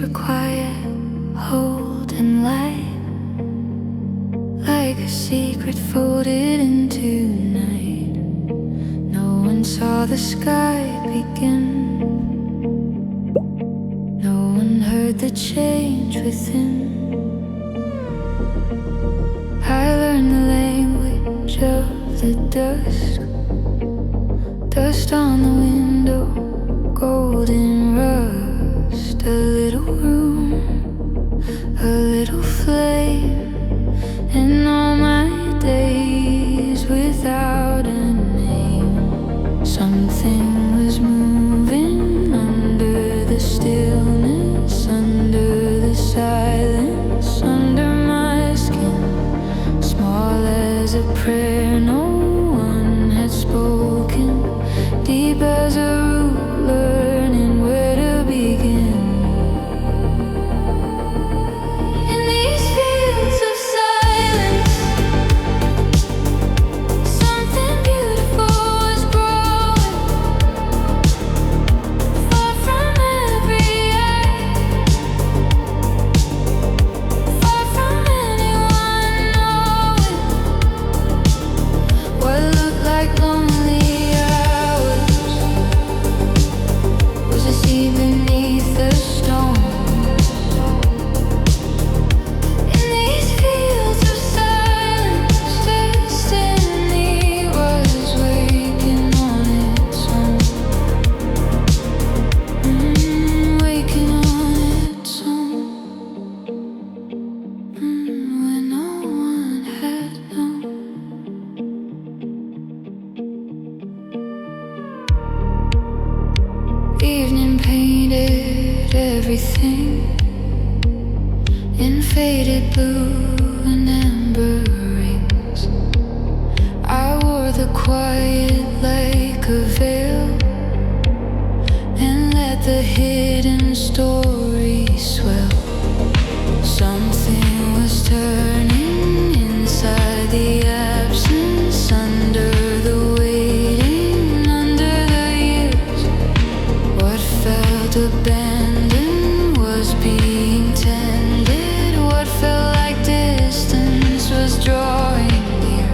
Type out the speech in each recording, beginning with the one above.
were quiet, hold and light, like a secret folded into night. No one saw the sky begin, no one heard the change within. I learned the language of the dusk, dust on the window, golden rust. A little room, a little flame, and all my days without a name. Something was moving under the stillness, under the silence, under my skin. Small as a prayer no one had spoken, deep as a root learning where to begin. In these fields of silence, something beautiful was growing, far from every eye, far from anyone knowing what looked like lonely hours was a sea beneath the stone. In these fields of silence, destiny was waking on its own, waking on its own, when no one had known. Evening painted everything in faded blue and amber rings. I wore the quiet like a veil and let the hidden story swell. Something was turning inside the absence, under the waiting, under the years. What felt abandoned was being tended. What felt like distance was drawing near.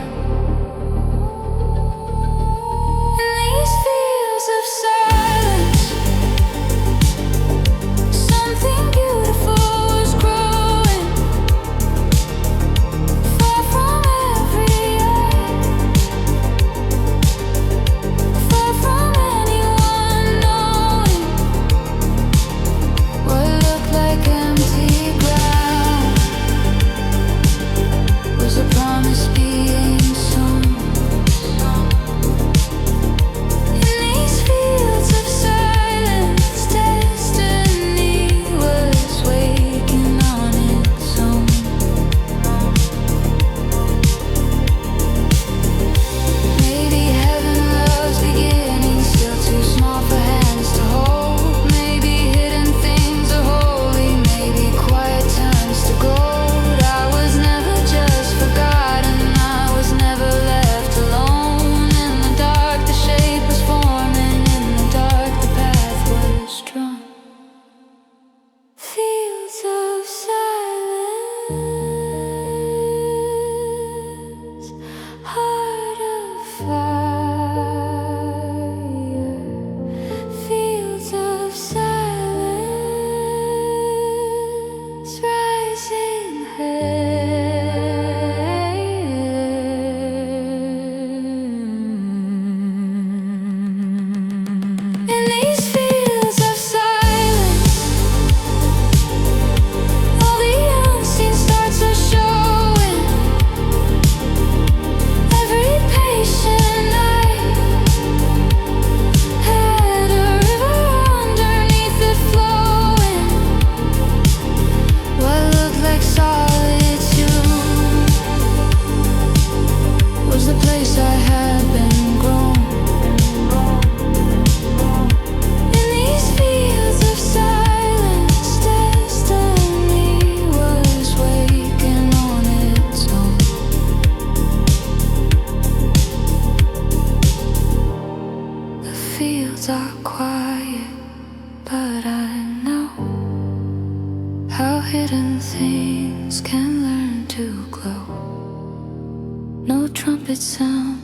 No trumpet sound,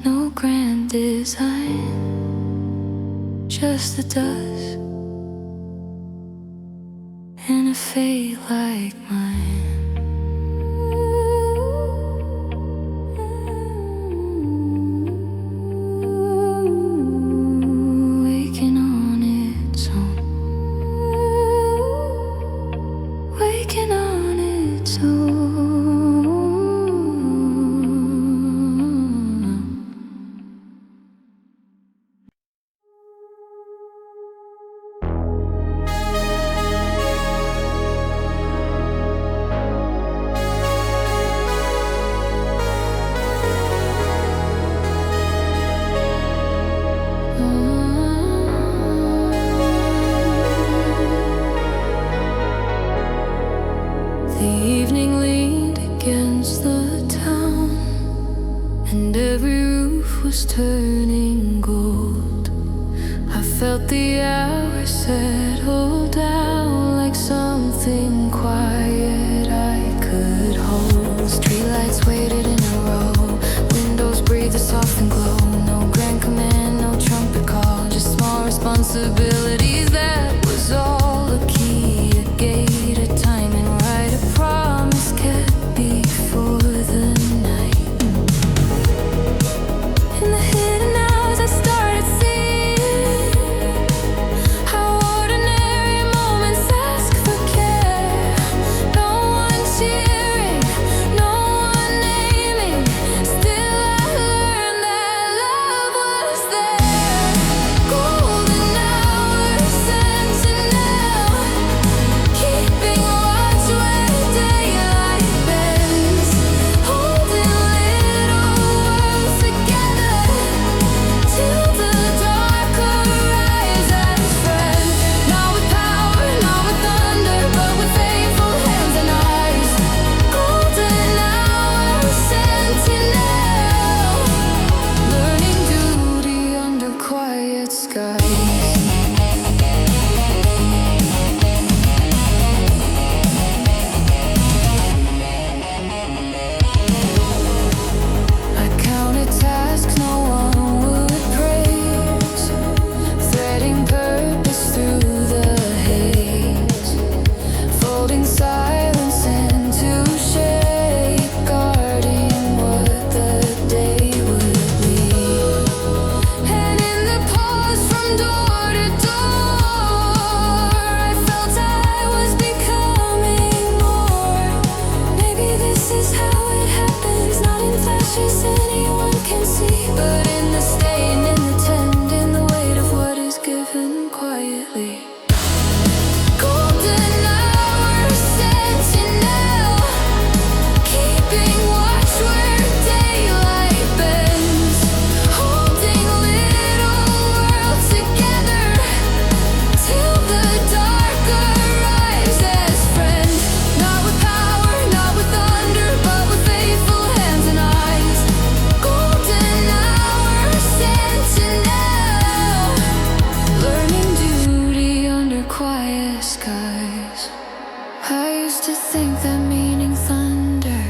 no grand design, just the dust and a fate like mine. Waking on its own, waking on its own. Turning gold, I felt the hours settle down like something quiet I could hold. Streetlights waited in a row, windows breathed a soft and glow. No grand command, no trumpet call, just small responsibilities. That was all. A key, a gate, a timing right, a promise kept before the night. In the hidden hours I started seeing how ordinary moments ask for care. No one cheering, no one naming. Still I learned that love was there. Golden hours, sentinel, keeping watch where daylight bends, holding little worlds together till the dark arrives as friend. Not with power, not with thunder, but with faithful hands and eyes. Golden hours, sentinel, learning duty under quiet skies. I counted tasks no one would praise, threading purpose through the haze, folding silence into shape, guarding what the day would leave. And in the pause from door to door, I felt I was becoming more. Maybe this is how it happens, not in flashes anyone can see, but in the staying, in the tend, in the weight of what is given quietly. Golden hours, sentinel, keeping watch where daylight bends, holding little worlds together till the dark arrives as friend. Not with power, not with thunder, but with faithful hands and eyes. Golden hours, sentinel, learning duty under quiet skies. I used to think that meaning thunder,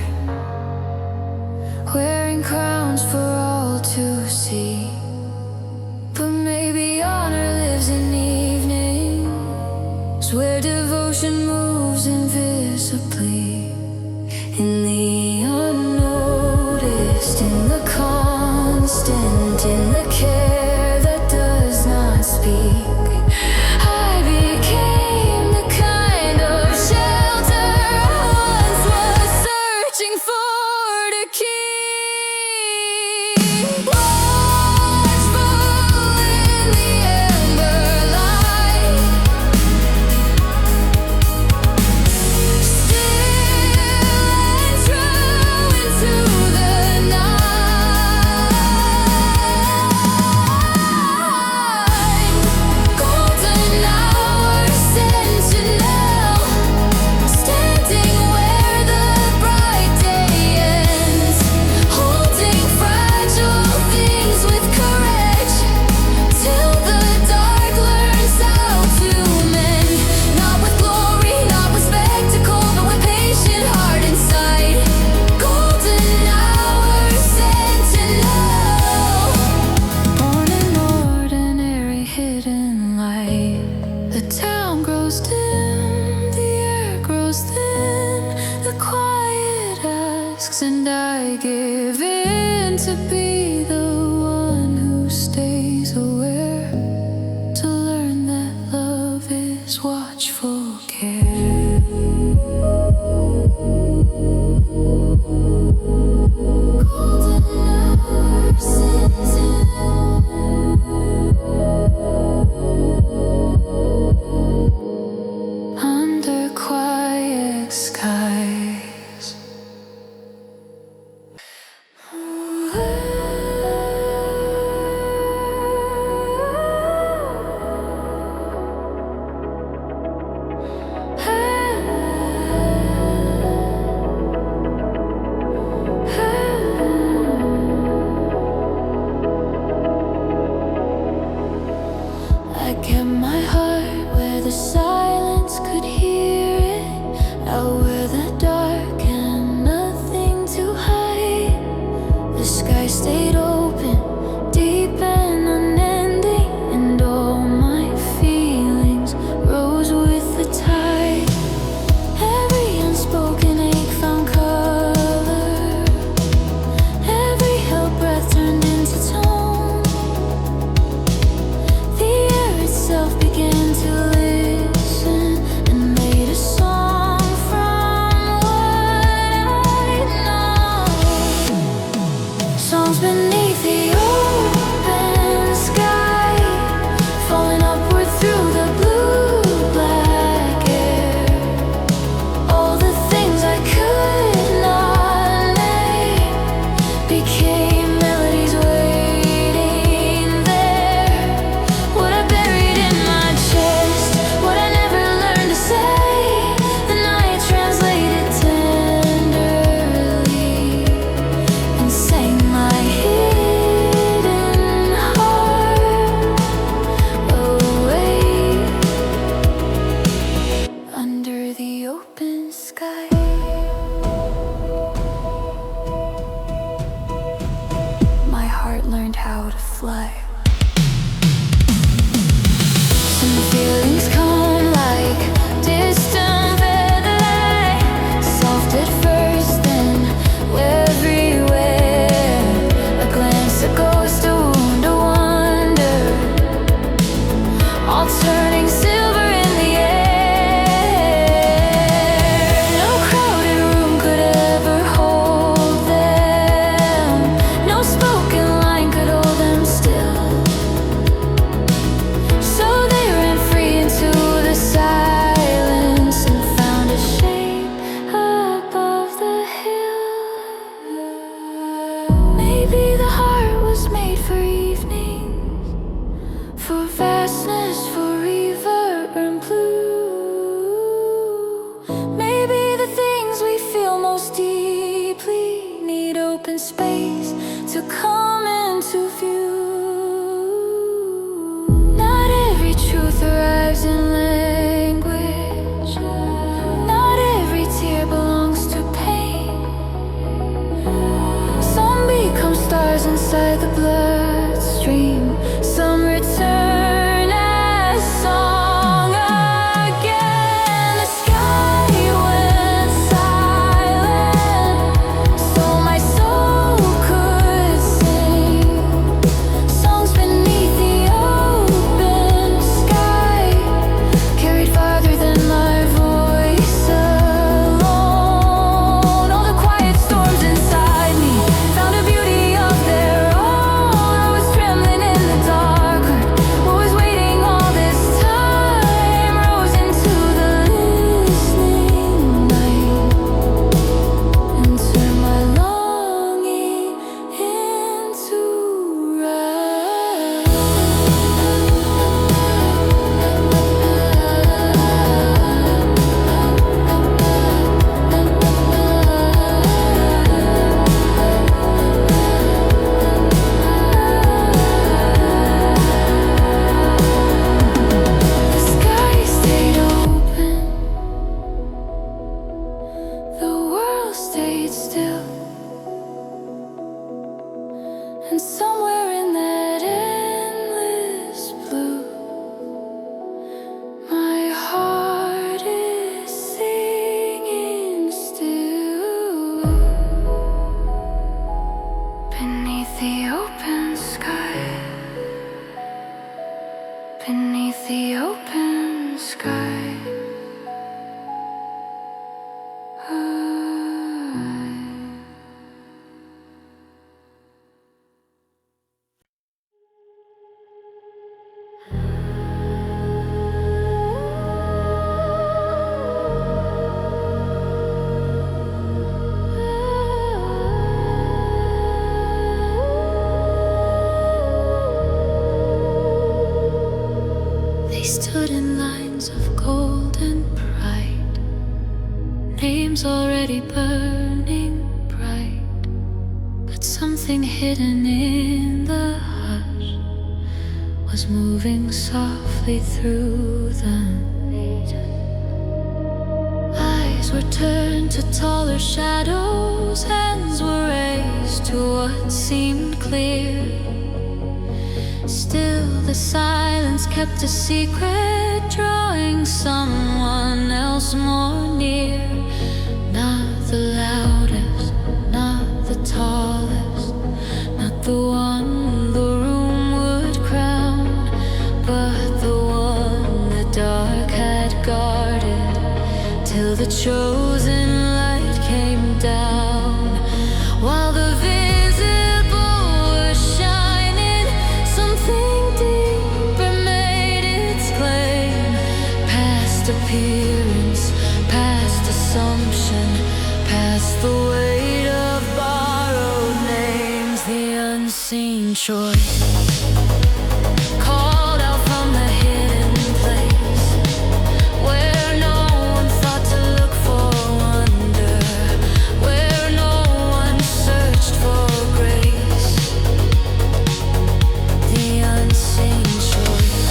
wearing crowns for all to see. But maybe honor lives in evenings, where devotion moves invisibly, in the unnoticed, in the constant, in the care that does not speak. I became the kind of shelter I once was searching for to keep. Whoa. meant to be the one who stays aware, to learn that love is watchful care. Golden hours under quiet skies. I kept my heart where the silence could hear it, out where the dark and nothing to hide. The sky stayed open, deep and unending, and all my feelings rose with the tide. Every unspoken ache found color, every held breath turned into tone. The air itself began to listen and made a song from what I'd known. Songs beneath the open sky, falling upward through the blue-black air. All the things I could not name became melodies waiting there. What I buried in my chest, what I never learned to say, the night translated tenderly and sang my hidden heart away under the open sky. My heart learned how to fly. Some feelings come like distant featherlight, soft at first, then everywhere. A glance, a ghost, a wound, a wonder, all turning silver in the air. No crowded room could ever hold them, no spoken line could hold them still. So they ran free into the silence and found a shape above the hill. Maybe the heart was made for evenings, for vastness, for reverb and blue. Maybe the things we feel most deeply need open space to come into view. Not every truth arrives in language, not every tear belongs to pain. Some become stars inside the bloodstream, some return as song again. The sky went silent, so my soul could sing songs beneath the open sky, carried farther than my voice alone. All the quiet storms inside me found a beauty of their own. beneath the open sky, beneath the open sky. Stood in lines of gold and pride, names already burning bright, but something hidden in the hush was moving softly through them. Eyes were turned to taller shadows, hands were raised to what seemed clear. Still the silence kept a secret, drawing someone else more near. Not the loudest, not the tallest, not the one the room would crown, but the one the dark had guarded till the chosen light came down. While the appearance, past assumption, past the weight of borrowed names, the unseen choice called out from the hidden place where no one thought to look for wonder, where no one searched for grace. The unseen choice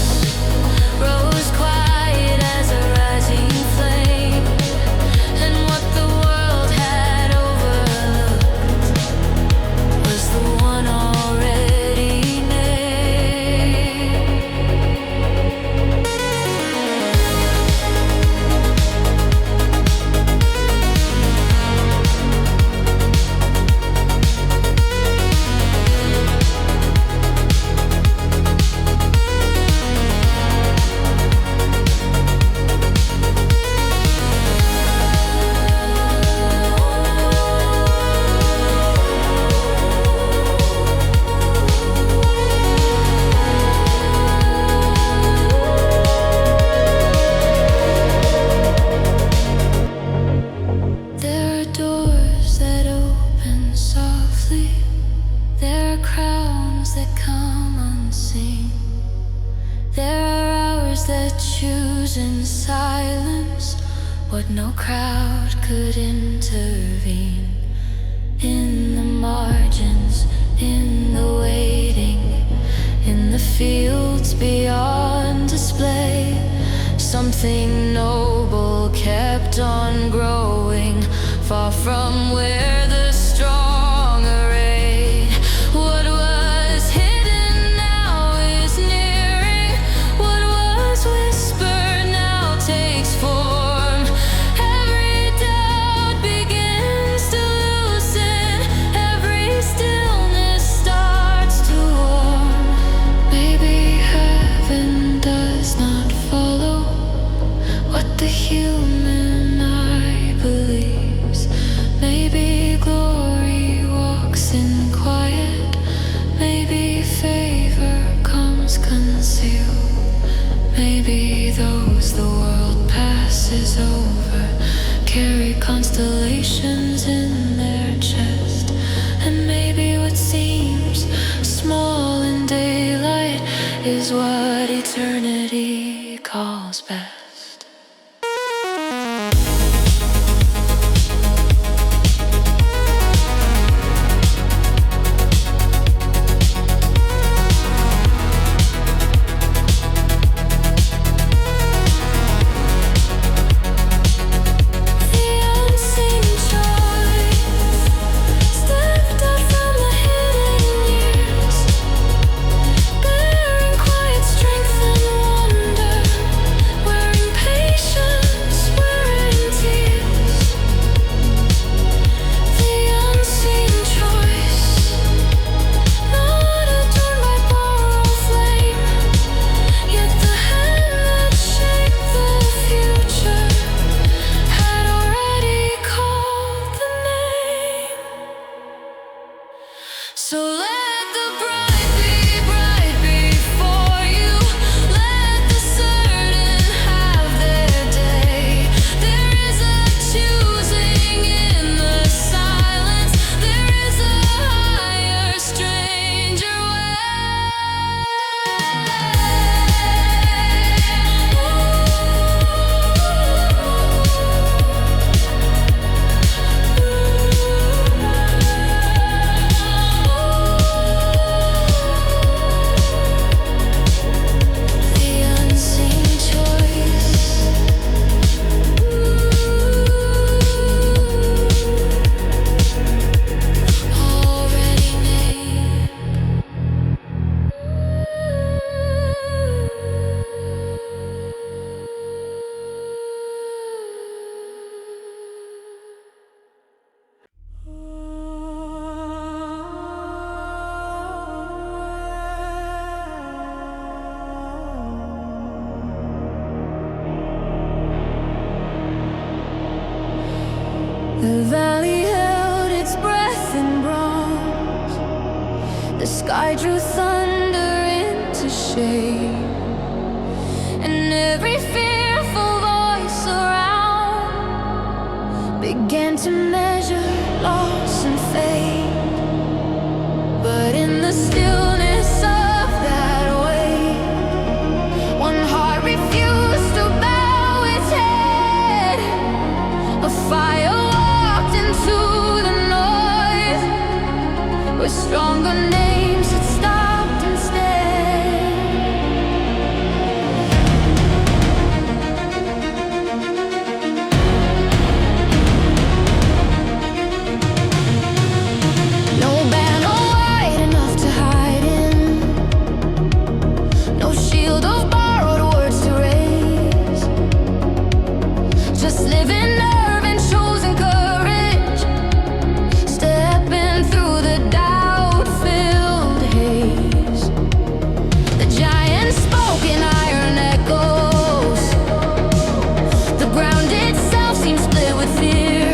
rose quiet as a rising flame, and what the world had overlooked was the one already named. There are doors that open softly, there are crowns that come unseen, there are hours that choose in silence what no crowd could intervene. In the margins, in the waiting, in the fields beyond display, something noble kept on growing, far from where the strong arrayed. What was hidden now is nearing, what was whispered now takes form. Every doubt begins to loosen, every stillness starts to warm. Maybe heaven does not follow what the human eye believes. Maybe glory walks in quiet, maybe favor comes concealed. Maybe those the world passes over carry constellations in their chest, and maybe what seems small in daylight is what eternity calls best. Bearing quiet strength and wonder, where The sky drew thunder into shape, and every fearful voice around began to measure loss and fate. But in the stillness of that wait, one heart refused to bow its head. A fire walked into the noise, where stronger names had stopped instead. No banner wide enough to hide in, no shield of borrowed words to raise, just living nerve and chosen courage, stepping through the doubt-filled haze. The giant spoke in iron echoes, the ground itself seemed split with fear.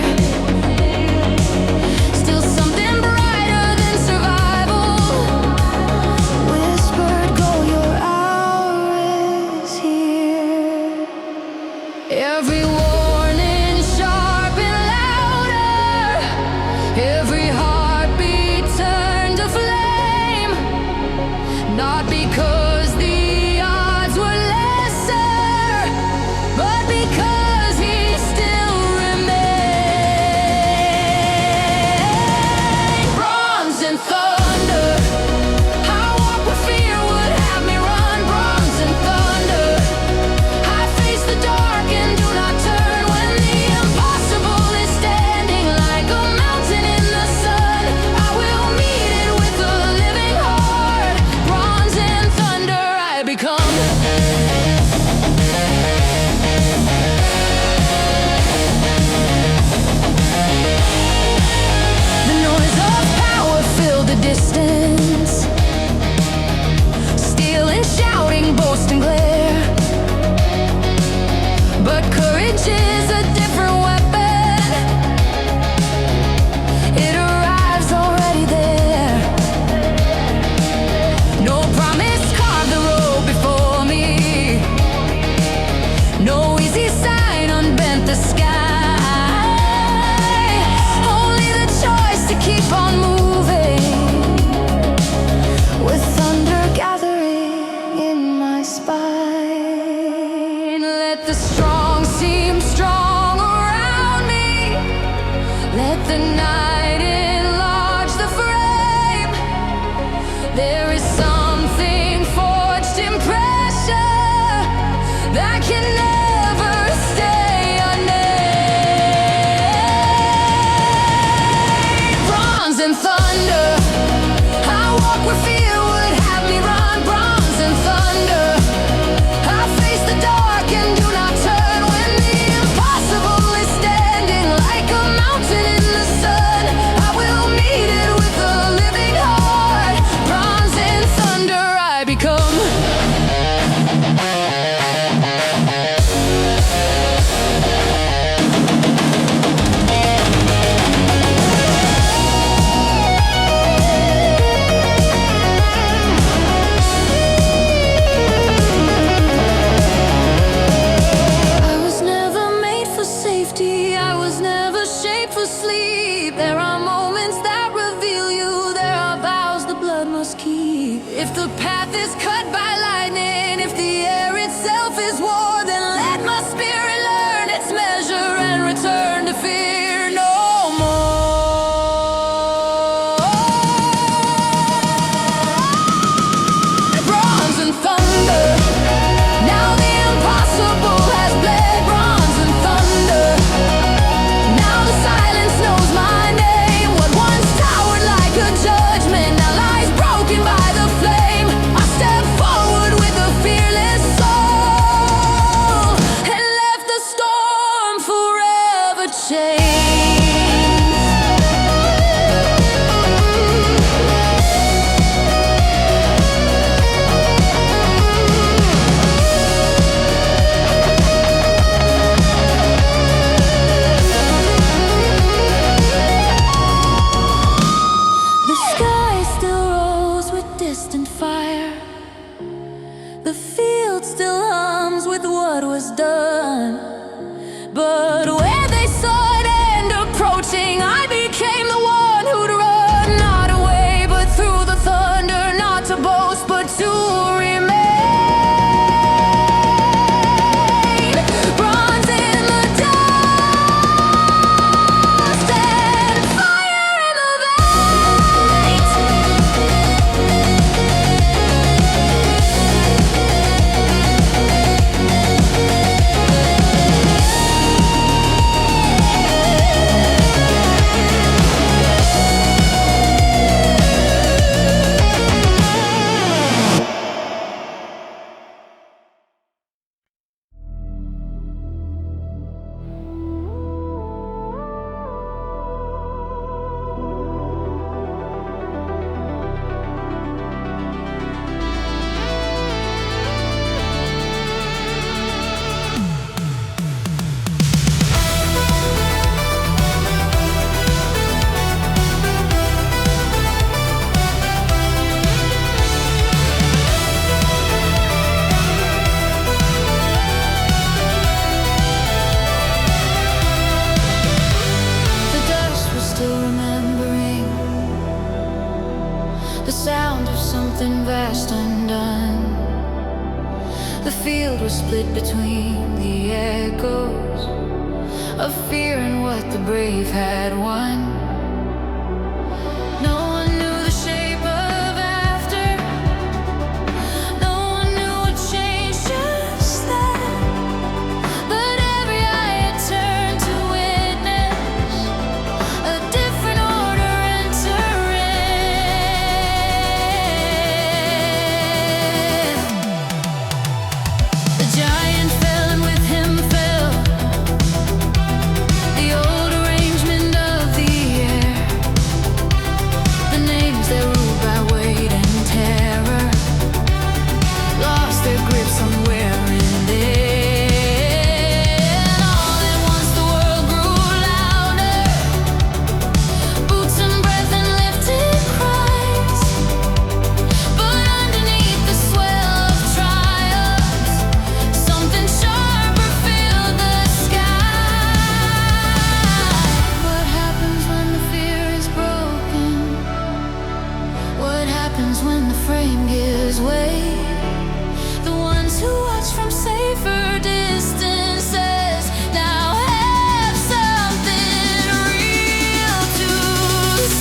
Still something brighter than survival whispered, "Go, your hour is here." Every warning sharp and louder, every heartbeat turned to flame. Not because the odds were lesser, but because he still remained. Bronze and thunder, I walk where fear would have me run. Bronze and thunder, I face the dark and do not turn. When the impossible is standing like a mountain in the sun, I will meet it with a living heart. Bronze and thunder I become. The noise of power filled the distance, steel and shouting, boast and glare. But courage is a different weapon. It arrives already there. No promise carved the road before me, no easy sign unbent the sky. Only the choice to keep on moving, with thunder gathering in my spine. Let the strong seem strong around me, let the night enlarge the frame. There is something forged in pressure that can never stay unnamed. Bronze and thunder, I walk where fear would have me run. Bronze and thunder, I face the dark and do not turn. When the impossible is standing like a mountain in the sun, I will meet it with a living heart. Bronze and thunder I become. I was never made for safety, I was never shaped for sleep. There are moments that reveal you, there are vows the blood must keep. If the path is cut by lightning, if the air itself is war, then let my spirit learn its measure and return to fear no more. Bronze and thunder, now the impossible has bled. Bronze and thunder, now the silence knows my name. What once towered like a judgment now lies broken by the flame. I step what was done. But when they saw it end approaching, I became the one who'd run, not away, but through the thunder, not to boast, but to remain. Bronze in the dust and fire in the veins. The dust was still remembering the sound of something vast undone. The field was split between the echoes of fear and what the brave had won. No one knew the shape of after. No one knew what changed just then. But every eye had turned to witness a different order entering. The giant fell and with him fell the old arrangement of the air. The names that ruled by weight and terror lost their grip somewhere in there. And all at once the world grew louder. Boots and breath and lifted cries. But underneath the swell of triumphs, something sharper filled the sky. What happens when the fear is broken? What happens when the frame gives way? The ones who watch from safer distances now have something real to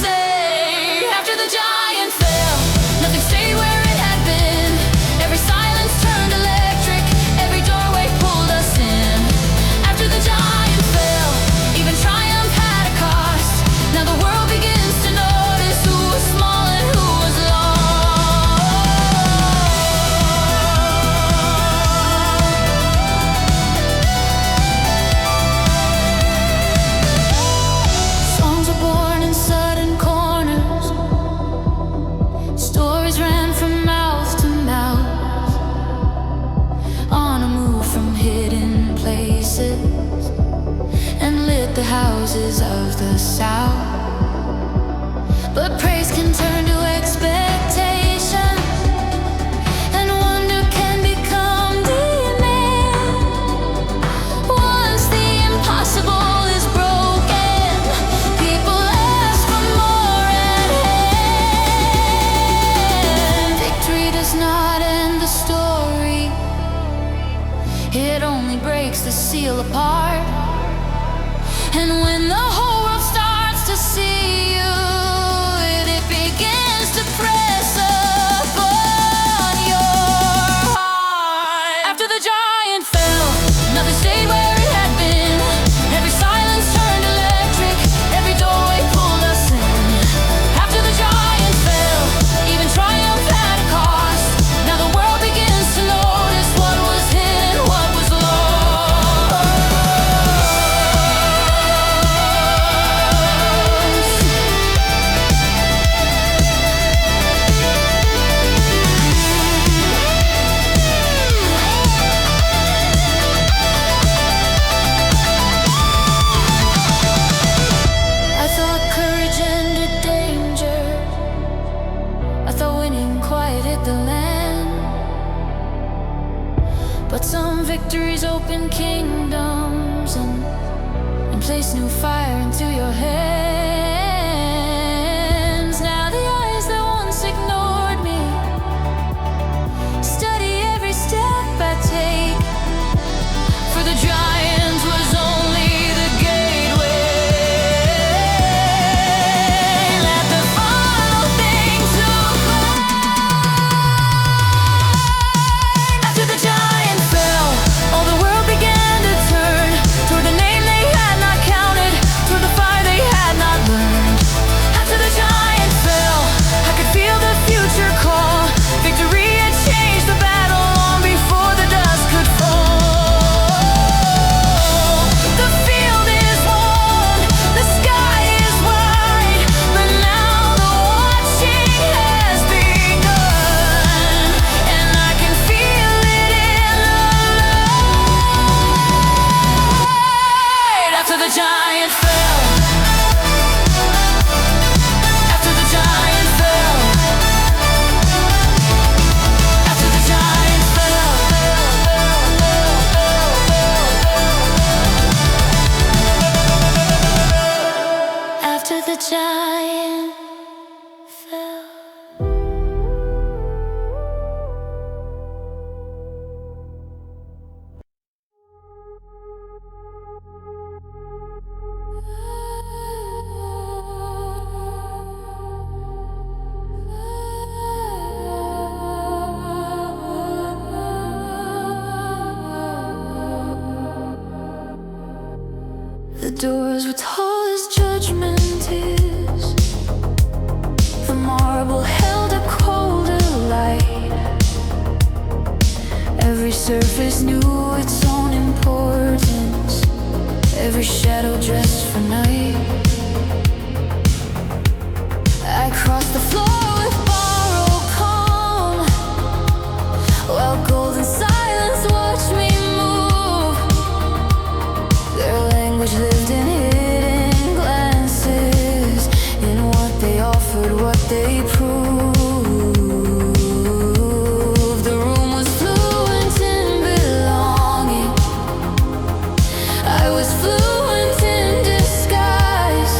say. After the giant fell, nothing stayed where it had been. Every silence turned electric, every doorway pulled us in. After the giant fell, even triumph had a cost. Now the world begins to notice who was small and who was lost. Songs were born in sudden corners. Stories ran from mouth to mouth, on a move from hidden places, and lit the houses of the South. But praise can turn to expectation, and wonder can become demand. Once the impossible is broken, people ask for more at hand. Victory does not end the story, it only breaks the seal apart. And when the whole world starts to see you, it begins to press upon your heart. After the giant fell, nothing stayed where it had been. Every silence turned electric, every doorway pulled us in. After the giant fell, even triumph had a cost. Now the world begins to notice what was hidden, what was lost. But some victories open kingdoms and place new fire into your hands. Now the eyes that once ignored me study every step I take. For the giant was only the gateway. Let the final thing to after the giant fell, all the world began to turn toward the name they had not counted, toward the fire they had not learned. After the giant fell, I could feel the future call. Victory had changed the battle long before the dust could fall. The field is won, the sky is wide, but now the watching has begun, and I can feel it in the light. After the giant fell, after the giant fell, after the giant fell, after the giant fell. The doors were tall as judgment is. The marble held a colder light. Every surface knew its own importance. Every shadow dressed for night. I crossed the floor with borrowed calm, while golden silence watched me move. Their language lived in hidden glances, in what they offered, what they proved. The room was fluent in belonging. I was fluent in disguise.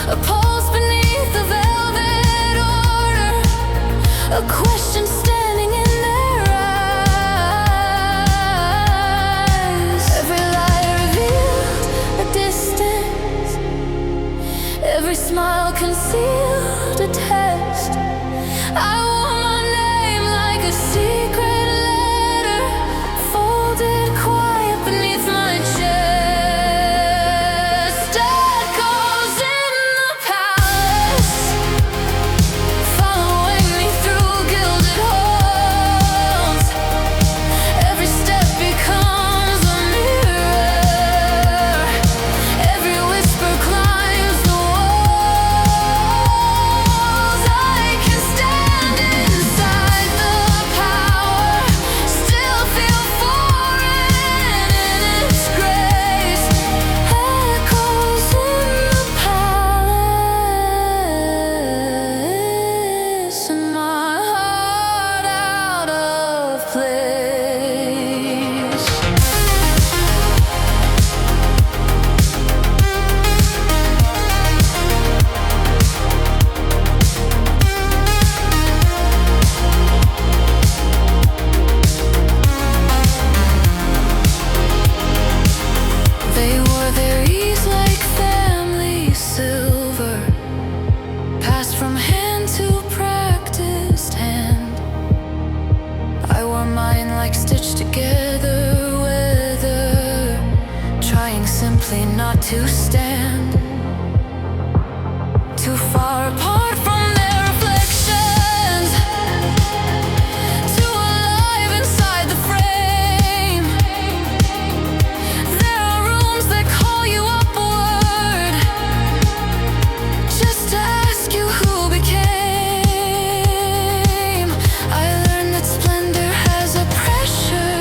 A pulse beneath the velvet order, a question standing in their eyes. Every lie revealed a distance, every smile concealed a test. I wore my name like a secret letter, folded quiet beneath my chest. Echoes in the palace, following me through gilded halls. Every step becomes a mirror, every whisper climbs the walls. I can stand inside the power, still feel foreign in its grace. Echoes in the palace, and my heart out of place. They wore their ease like family silver, passed from hand to practiced hand. I wore mine like stitched together weather, trying simply not to stand too far apart from their reflections, too alive inside the frame. There are rooms that call you upward, just to ask you who became. I learned that splendor has a pressure,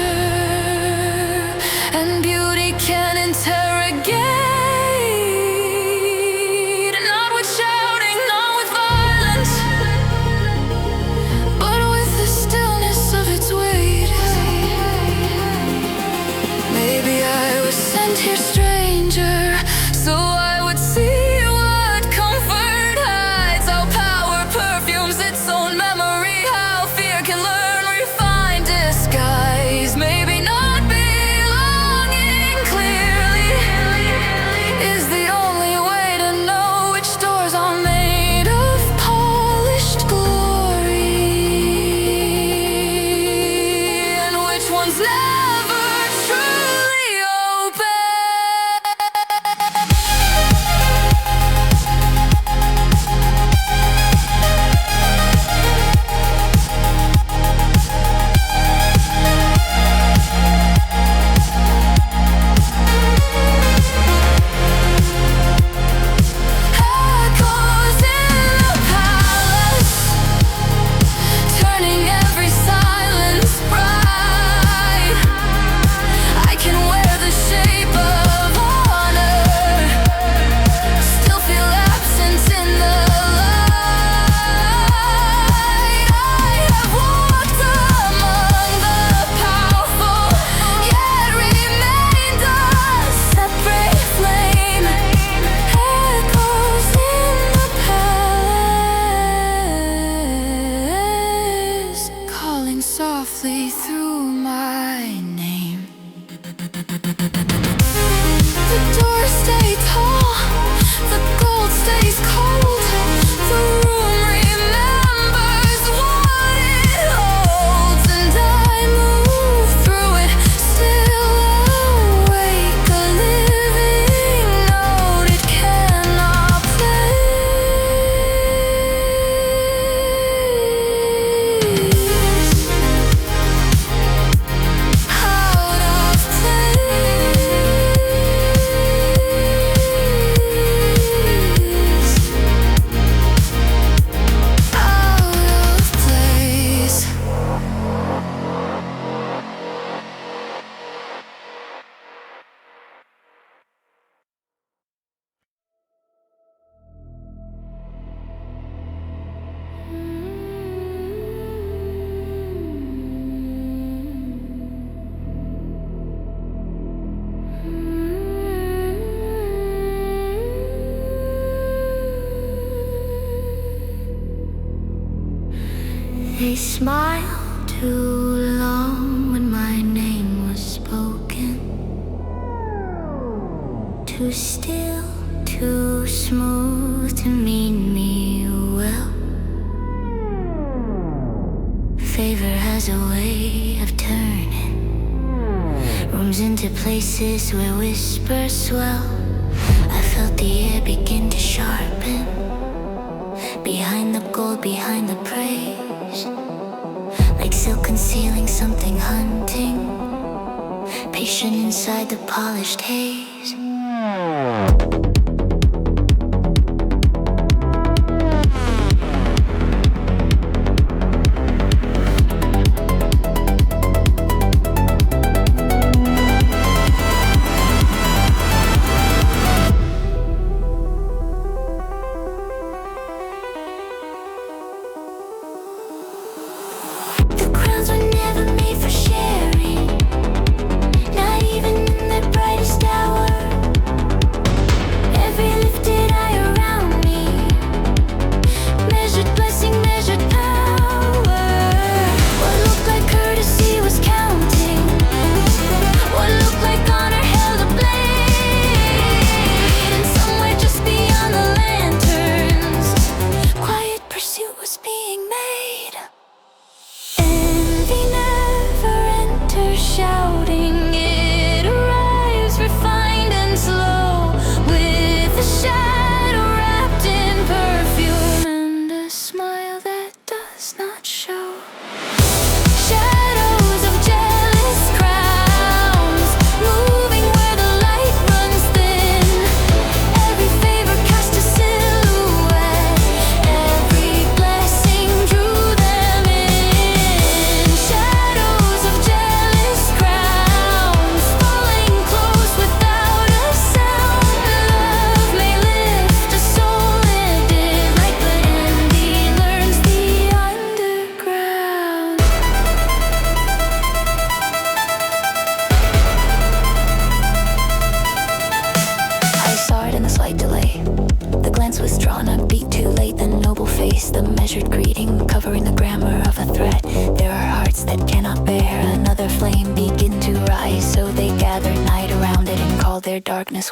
and beauty can interrogate. They smiled too long when my name was spoken. Too still, too smooth to mean me well. Favor has a way of turning rooms into places where whispers swell. I felt the air begin to sharpen. Behind the gold, behind the praise, like silk concealing something hunting, patient inside the polished haze.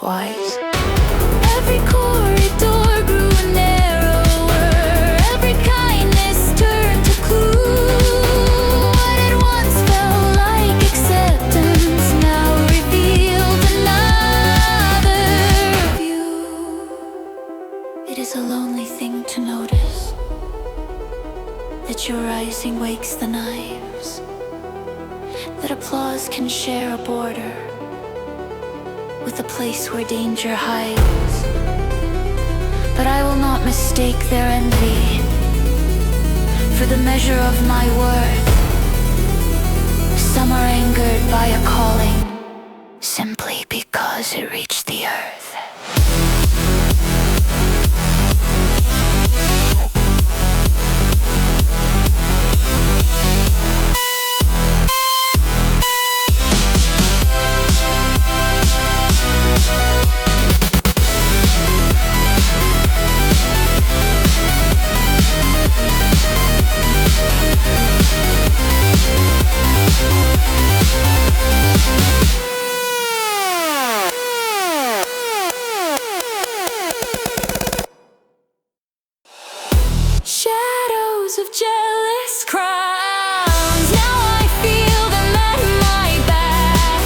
Wise. Every corridor grew narrower, every kindness turned to clue. What it once felt like acceptance now revealed another view. It is a lonely thing to notice that your rising wakes the knives, that applause can share a border with a place where danger hides. But I will not mistake their envy for the measure of my worth. Some are angered by a calling simply because it reached the earth. Shadows of jealous crowns. Now I feel them at my back.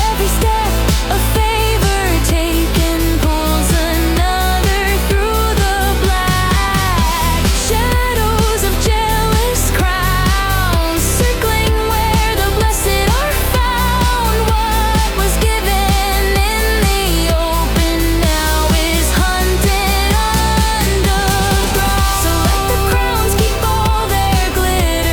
Every step a favor taken pulls another through the black. Shadows of jealous crowns, circling where the blessed are found. What was given in the open now is hunted underground. So let the crowns keep all their glitter.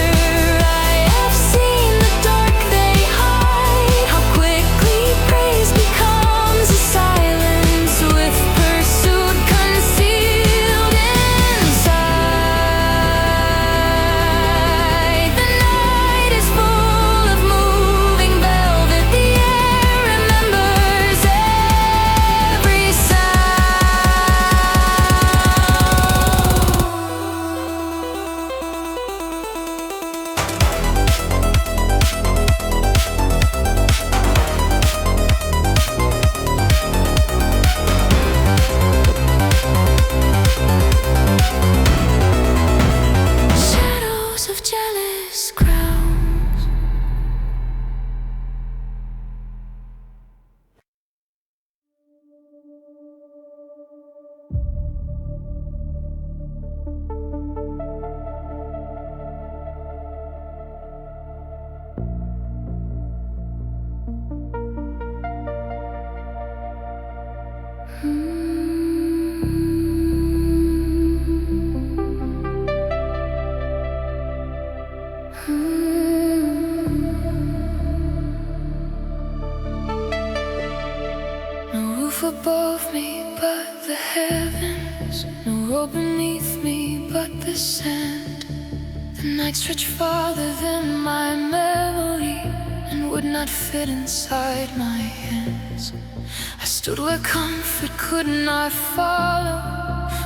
No roof above me but the heavens, no road beneath me but the sand. The night stretched farther than my memory and would not fit inside my hands. I stood where comfort could not follow,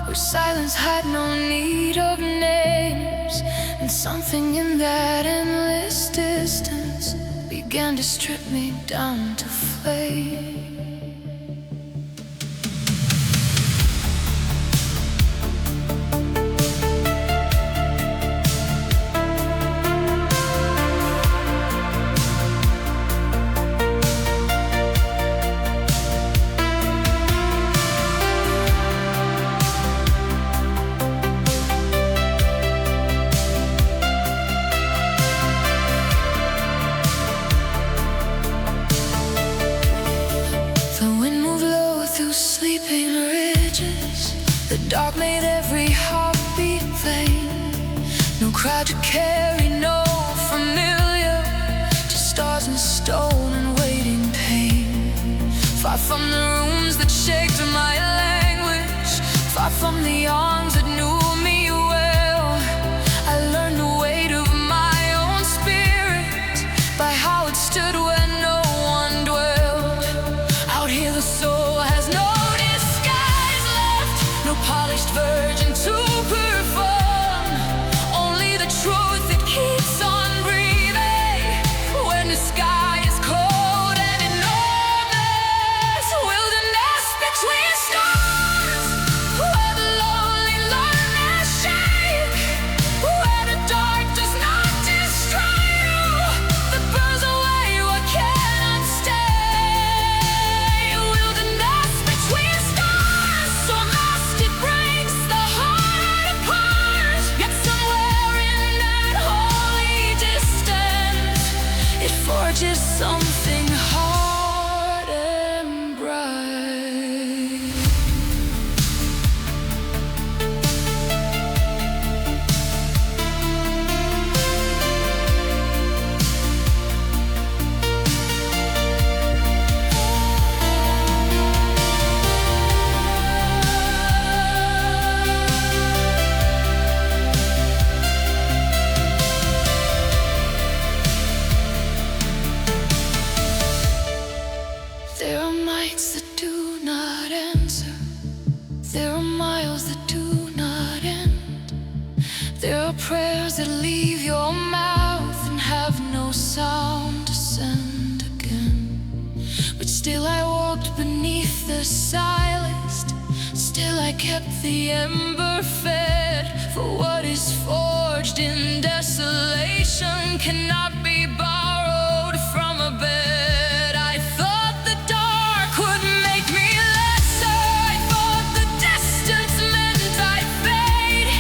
where silence had no need of names. And something in that endless distance began to strip me down to flame. Dark made every heartbeat vain. No crowd to carry, no familiar, just stars and stone and waiting pain. Far from the rooms that shaped my language, far from the arms that knew me well. I learned the weight of my own spirit by how it stood where no one dwelled. Out here the soul has no polished virgin to perform, only the truth that keeps on breathing. When the sky is cold and enormous, wilderness between stars, where the lonely loneliness shake, where the dark does not destroy you, that burns away what cannot stay. Wilderness between stars, so lost it breaks the heart apart. Yet somewhere in that holy distance, it forges something hard and bright. There are mics that do not answer. There are miles that do not end. There are prayers that leave your mouth and have no sound to send again. But still I walked beneath the silenced. Still I kept the ember fed. For what is forged in desolation cannot be borrowed from a bed. I thought the dark would make me lesser. I thought the distance meant I'd fade.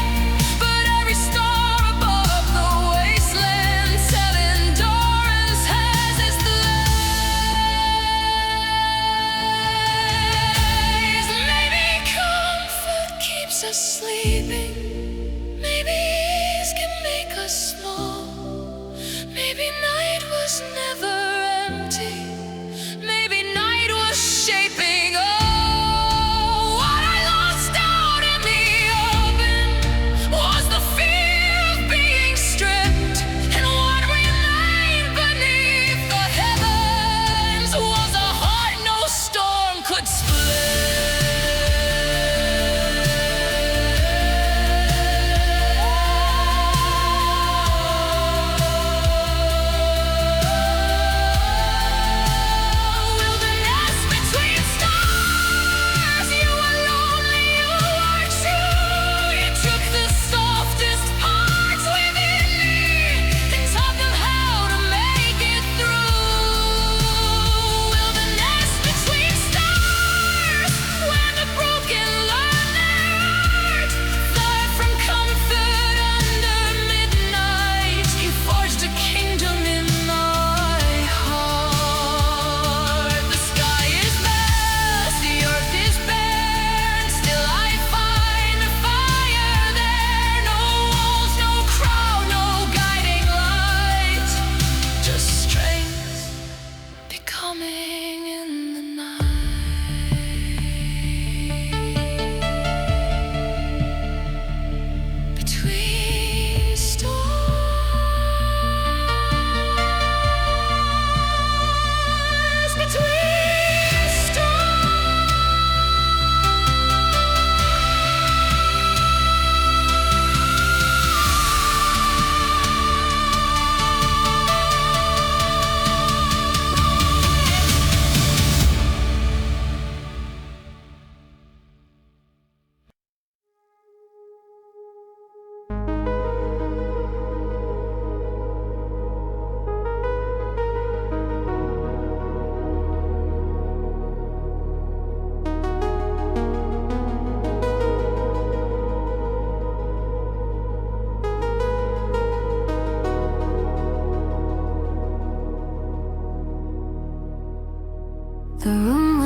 But every star above the wasteland said endurance has its days. Maybe comfort keeps us sleeping. Maybe ease can make us small. Maybe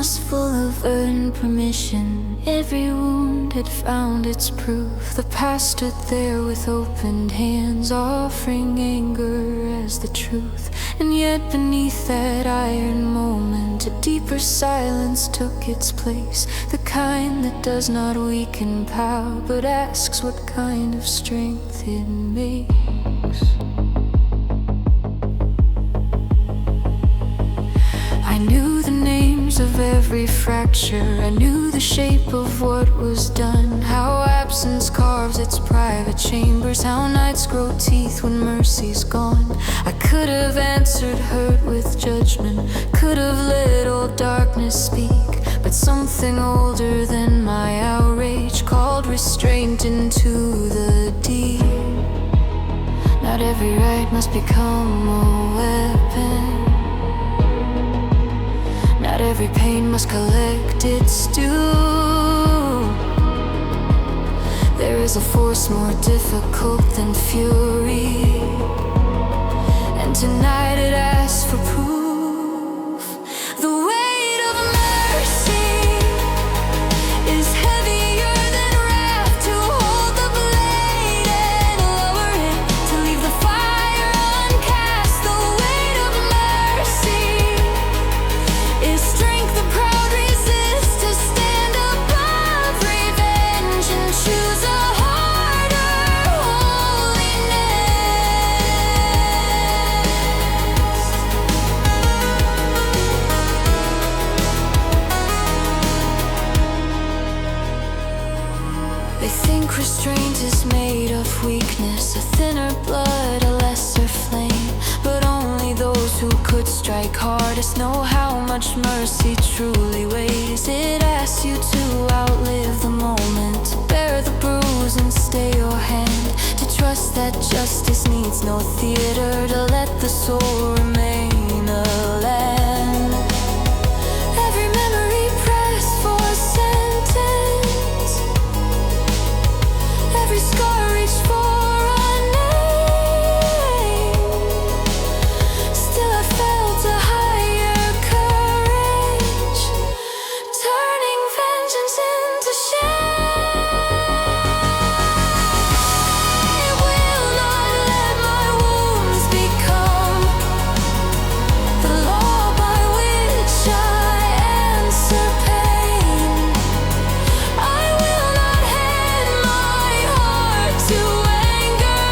was full of earned permission. Every wound had found its proof. The past stood there with opened hands, offering anger as the truth. And yet beneath that iron moment, a deeper silence took its place. The kind that does not weaken power, but asks what kind of strength it makes. I knew the names of every fracture. I knew the shape of what was done. How absence carves its private chambers. How nights grow teeth when mercy's gone. I could have answered hurt with judgment. Could have let all darkness speak. But something older than my outrage called restraint into the deep. Not every right must become a weapon. Not every pain must collect its due. There is a force more difficult than fury, and tonight it asks for proof. The weight of mercy is heavier than wrath. To hold the blade and lower it, to leave the fire uncast. The weight of mercy is strength the proud resist, to stand above revenge and choose a harder holiness. They think restraint is made of weakness, a thinner blood, a lesser flame. But only those who could strike hardest know how much mercy truly weighs. It asks you to outlive the moment, to bear the bruise and stay your hand, to trust that justice needs no theater, to let the soul remain a land. Every memory pressed for a sentence, every scar reached for a name. Still I felt a higher courage, turning vengeance into shame. I will not let my wounds become the law by which I answer pain. I will not hand my heart to anger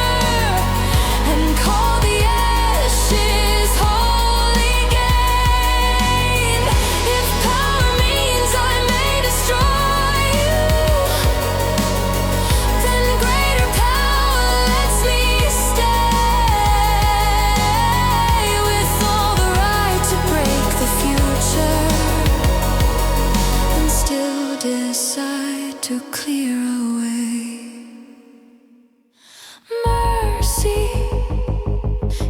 and call the ashes holy gain. If power means I may destroy you, then greater power lets me stay. With all the right to break the future, and still decide to clear away. Mercy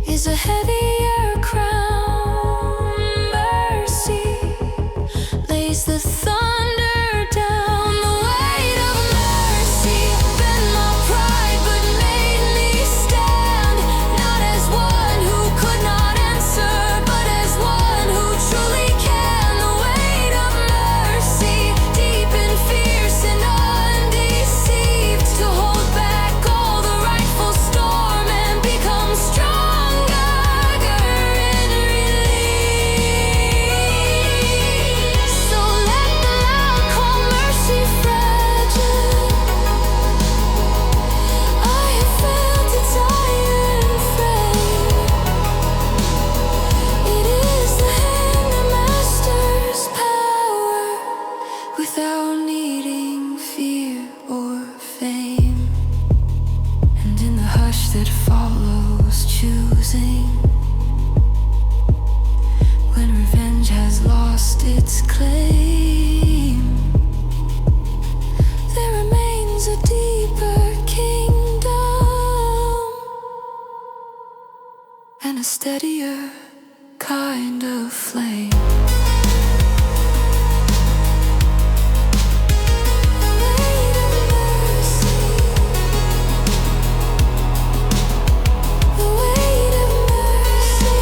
is a heavier crown. Mercy lays the thunder down. The weight of mercy bent my pride, but made me stand. Not as one who could not answer, but as one who truly can. The weight of mercy, deep and fierce and undeceived, to hold back all the rightful storm and become stronger in release. So let the loud call mercy fragile. I have felt its iron frame. It is the hand that masters power without needing fear or fame. And in the hush that follows choosing, when revenge has lost its claim, there remains a deeper kingdom and a steadier kind of flame. The weight of mercy, the weight of mercy.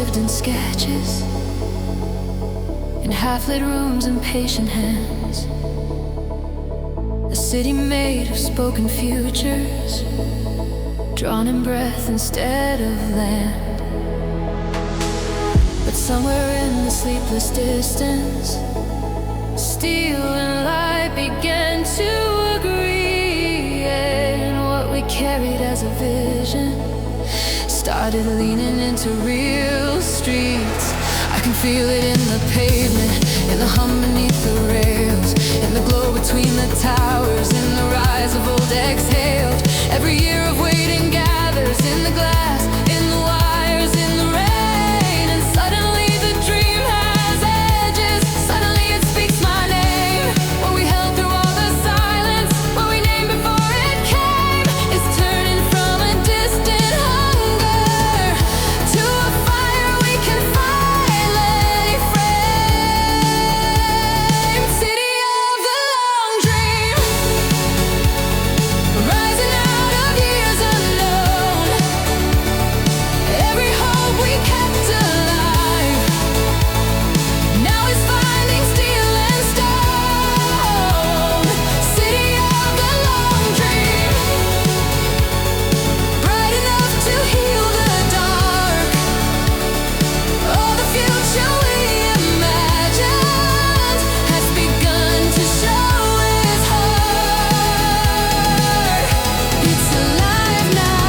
lived in sketches, in half-lit rooms and patient hands. A city made of spoken futures, drawn in breath instead of land. But somewhere in the sleepless distance, steel and light began to agree, and what we carried as a vision started leaning into real streets. I can feel it in the pavement, in the hum beneath the rails, in the glow between the towers, in the rise of old exhaled. Every year of waiting gathers in the glass, in the wires, in the rain, and suddenly the dream has edges. Suddenly it speaks my name. What we held through all the silence, what we named before it came, is turning from a distant hunger to a fire we can finally frame. City of the long dream, rising out of years unknown. Every hope we kept alive now is finding steel and stone. City of the long dream, bright enough to heal the dark. Oh, the future we imagined has begun to show its heart. It's alive now.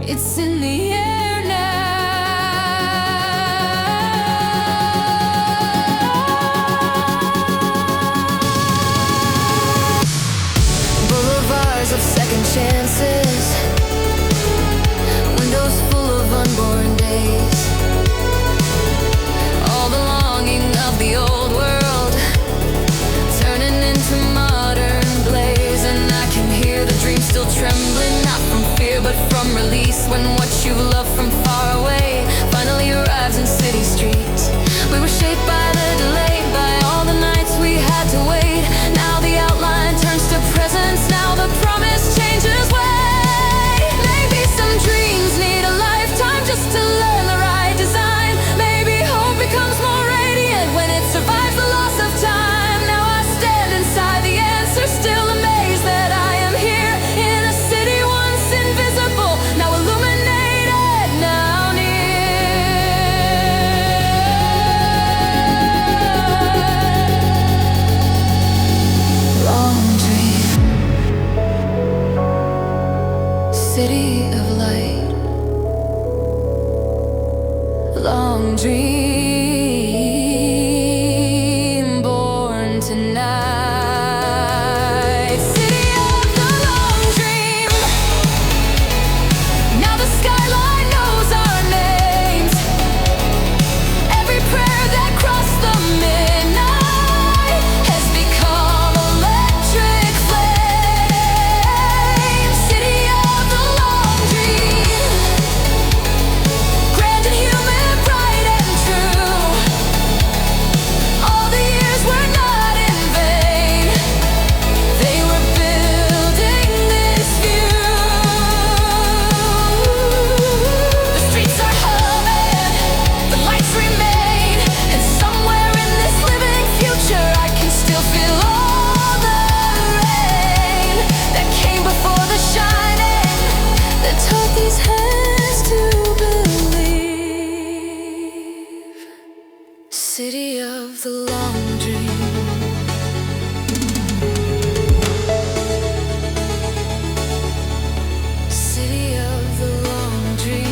It's in the air now. Boulevards of second chances, windows full of unborn days. All the longing of the old world turning into modern blaze, and I can hear the dream still trembling, not from fear but from release. When what you love from far away finally arrives in city streets, we were shaped by the delay, by all the nights we had to wait. Now the outline turns to presence, now the promise changes way. Maybe some dreams need a lifetime just to learn the right design. Maybe hope becomes more radiant when it survives the loss of time. Now I stand inside the answer, still amazed that I am here in a city once invisible, now illuminated, now near. Long dream, city of light. Long dream, born tonight. City of the long dream, now the skyline knows our names. Every prayer that crossed the midnight has become electric flame. City of the long dream, grand and human, bright and true. All the years were not in vain, they were building this view. The streets are humming, the lights remain, and somewhere in this living future I can still feel all the rain that came before the shining, that taught these hands to believe. City of the long dream. City of the long dream.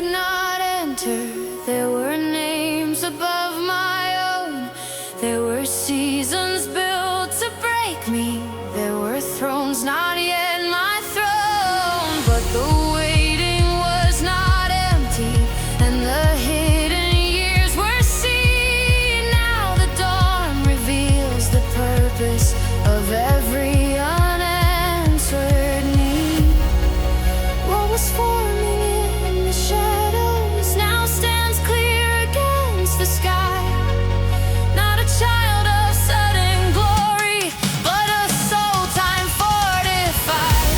could not enter. There were names above my own. There were seasons built to break me. There were thrones not yet my throne. But the waiting was not empty, and the hidden years were seen. Now the dawn reveals the purpose of every unanswered need. What was forming in the shadows now stands clear against the sky. Not a child of sudden glory, but a soul time fortified.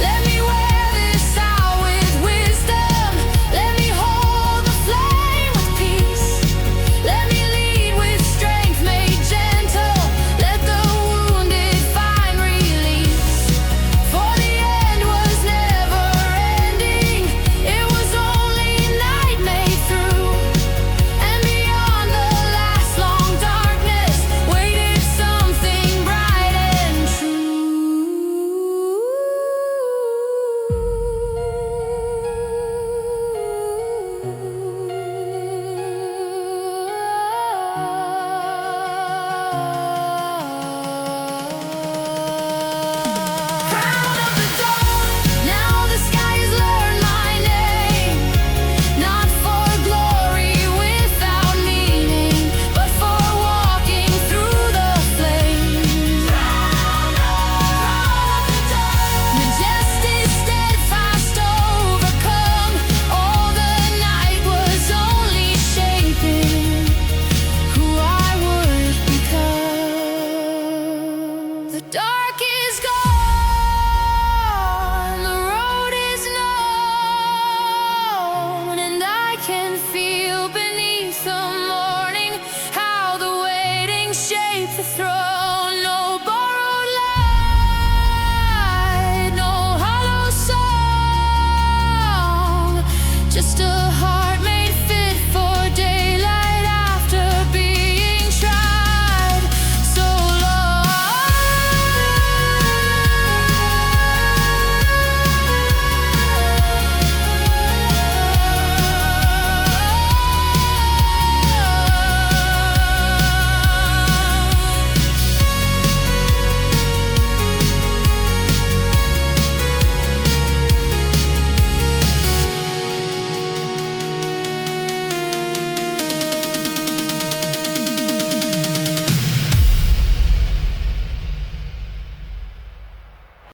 Let me wear this out with wisdom. Let me hold the flame with peace. Let me lead with strength made gentle. Let the wounded find release. For the end was never ending. It was only night made through. And beyond the last long darkness waited something bright and Crown of the dawn, now the skies learn my name. Not for glory without meaning, but for walking through the flames. Majestic, steadfast, overcome. All the night was only shaping who I would become. The dark is gone, the road is known, and I can feel beneath the morning how the waiting shape the throne. No borrowed light, no hollow song, just a heart